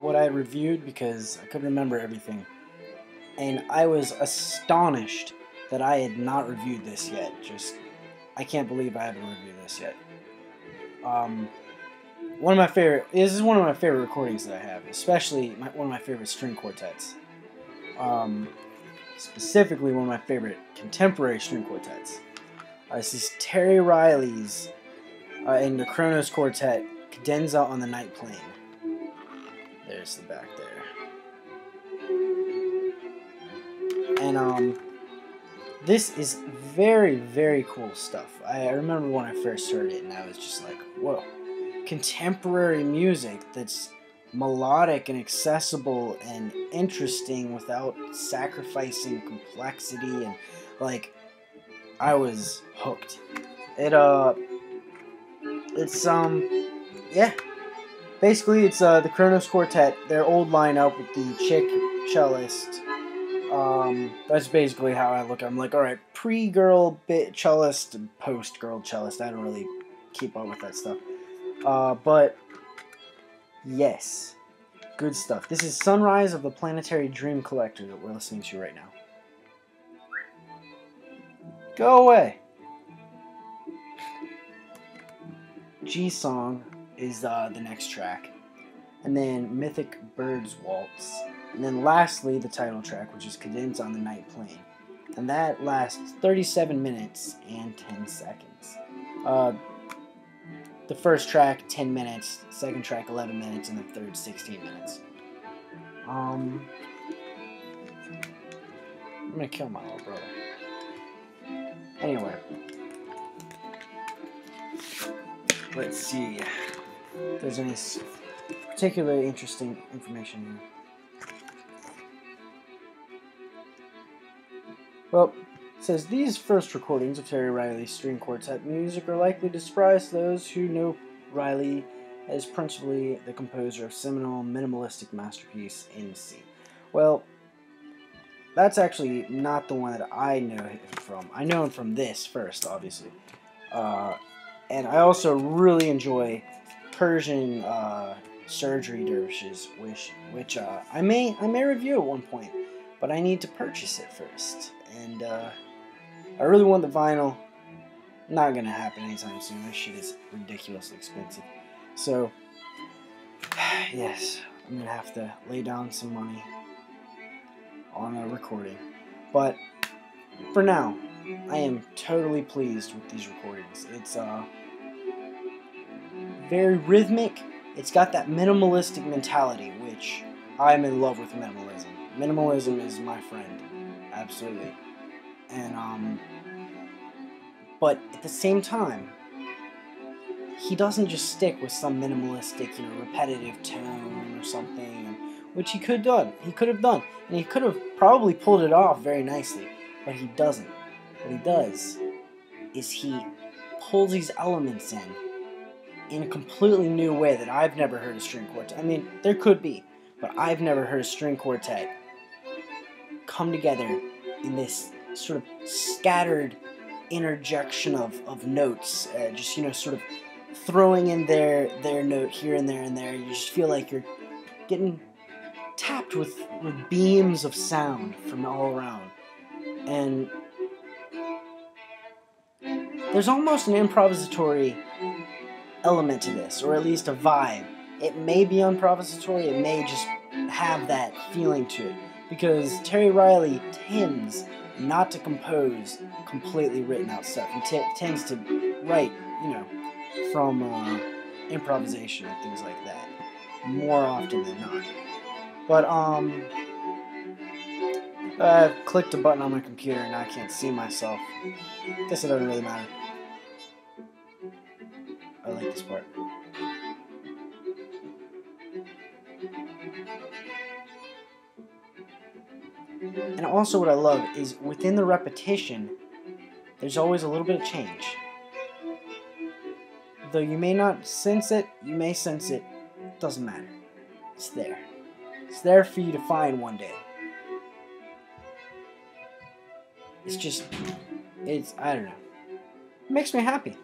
what I reviewed because I couldn't remember everything. And I was astonished that I had not reviewed this yet. I can't believe I haven't reviewed this yet. This is one of my favorite recordings that I have, especially one of my favorite string quartets. Specifically, one of my favorite contemporary string quartets. This is Terry Riley's in the Kronos quartet, Cadenza on the Night Plane. There's the back there. And this is very, very cool stuff. I remember when I first heard it, and I was just like, whoa. Contemporary music that's melodic and accessible and interesting without sacrificing complexity, and like, I was hooked. Yeah. Basically, it's the Kronos quartet, their old lineup with the chick cellist. That's basically how I look. I'm like, alright, pre-girl cellist and post-girl cellist. I don't really keep up with that stuff. But, yes. Good stuff. This is Sunrise of the Planetary Dream Collector that we're listening to right now. Go away! G-Song is the next track. And then Mythic Birds Waltz. And then lastly, the title track, which is Cadenza on the Night Plane. And that lasts 37 minutes and 10 seconds. The first track, 10 minutes. The second track, 11 minutes. And the third, 16 minutes. I'm gonna kill my little brother. Anyway. Let's see if there's any particularly interesting information here. Well, it says, these first recordings of Terry Riley's string quartet music are likely to surprise those who know Riley as principally the composer of seminal minimalistic masterpiece in C. Well, that's actually not the one that I know him from. I know him from this first, obviously. And I also really enjoy Persian Surgery Dervishes, which I may review at one point, but I need to purchase it first. And I really want the vinyl. Not gonna happen anytime soon. This shit is ridiculously expensive. So, yes, I'm gonna have to lay down some money on a recording. But for now, I am totally pleased with these recordings. It's very rhythmic. It's got that minimalistic mentality, which I'm in love with minimalism. Minimalism is my friend. Absolutely. And, but at the same time, he doesn't just stick with some minimalistic, repetitive tone or something, which he could have done, and he could have probably pulled it off very nicely, but he doesn't. What he does is he pulls these elements in a completely new way that I've never heard a string quartet. I mean, there could be, but I've never heard a string quartet come together in this sort of scattered interjection of notes, just, sort of throwing in their note here and there and there. You just feel like you're getting tapped with beams of sound from all around. And there's almost an improvisatory element to this, or at least a vibe. It may be improvisatory, it may just have that feeling to it, because Terry Riley tends not to compose completely written out stuff. He tends to write, from improvisation and things like that, more often than not. But, I've clicked a button on my computer and I can't see myself. Guess it doesn't really matter. I like this part. And also what I love is within the repetition, there's always a little bit of change. Though you may not sense it, you may sense it, doesn't matter. It's there. It's there for you to find one day. I don't know. It makes me happy.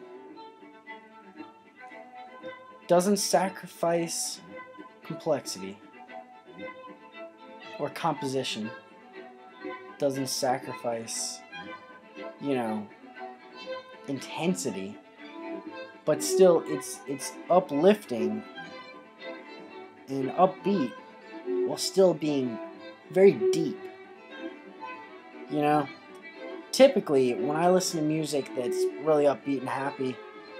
Doesn't sacrifice complexity. or composition doesn't sacrifice, you know, intensity, but still it's uplifting and upbeat while still being very deep. You know, typically when I listen to music that's really upbeat and happy,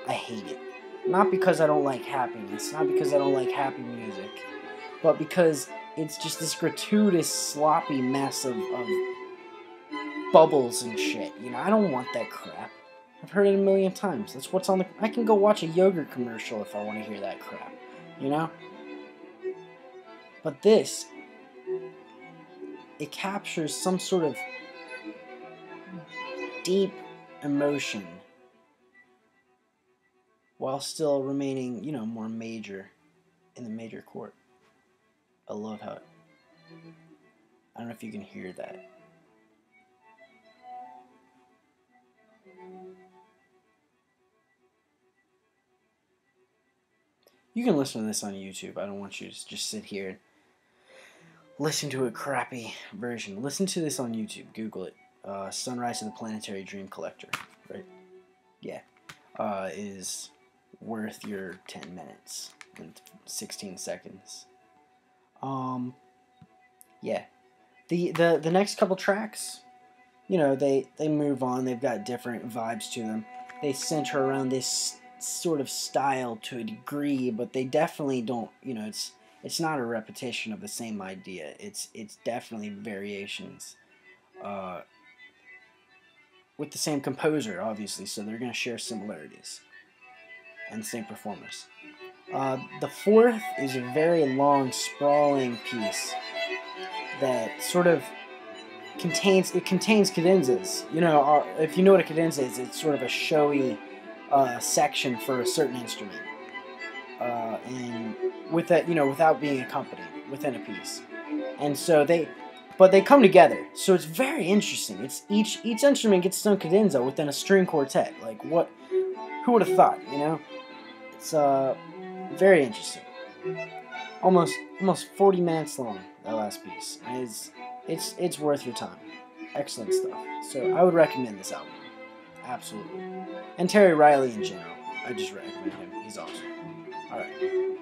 I hate it. Not because I don't like happiness, not because I don't like happy music, but because it's just this gratuitous, sloppy mess of bubbles and shit. You know, I don't want that crap. I've heard it a million times. That's what's on the... I can go watch a yogurt commercial if I want to hear that crap. You know? But this, it captures some sort of deep emotion while still remaining, you know, more major in the major chord. I love how it... I don't know if you can hear that. You can listen to this on YouTube. I don't want you to just sit here and listen to a crappy version. Listen to this on YouTube. Google it. Sunrise of the Planetary Dream Collector. Right? Yeah. Is worth your 10 minutes and 16 seconds. Yeah. The next couple tracks, you know, they move on. They've got different vibes to them. They center around this sort of style to a degree, but they definitely don't, you know, it's not a repetition of the same idea. It's definitely variations with the same composer, obviously, so they're going to share similarities and the same performers. The fourth is a very long, sprawling piece that sort of contains cadenzas. You know, if you know what a cadenza is, it's sort of a showy section for a certain instrument, and with that, you know, without being accompanied within a piece. And so they come together. So it's very interesting. It's each instrument gets its own cadenza within a string quartet. Like what? Who would have thought? You know, it's very interesting. Almost 40 minutes long. That last piece. And it's worth your time. Excellent stuff. So I would recommend this album. Absolutely. And Terry Riley in general. I just recommend him. He's awesome. Alright.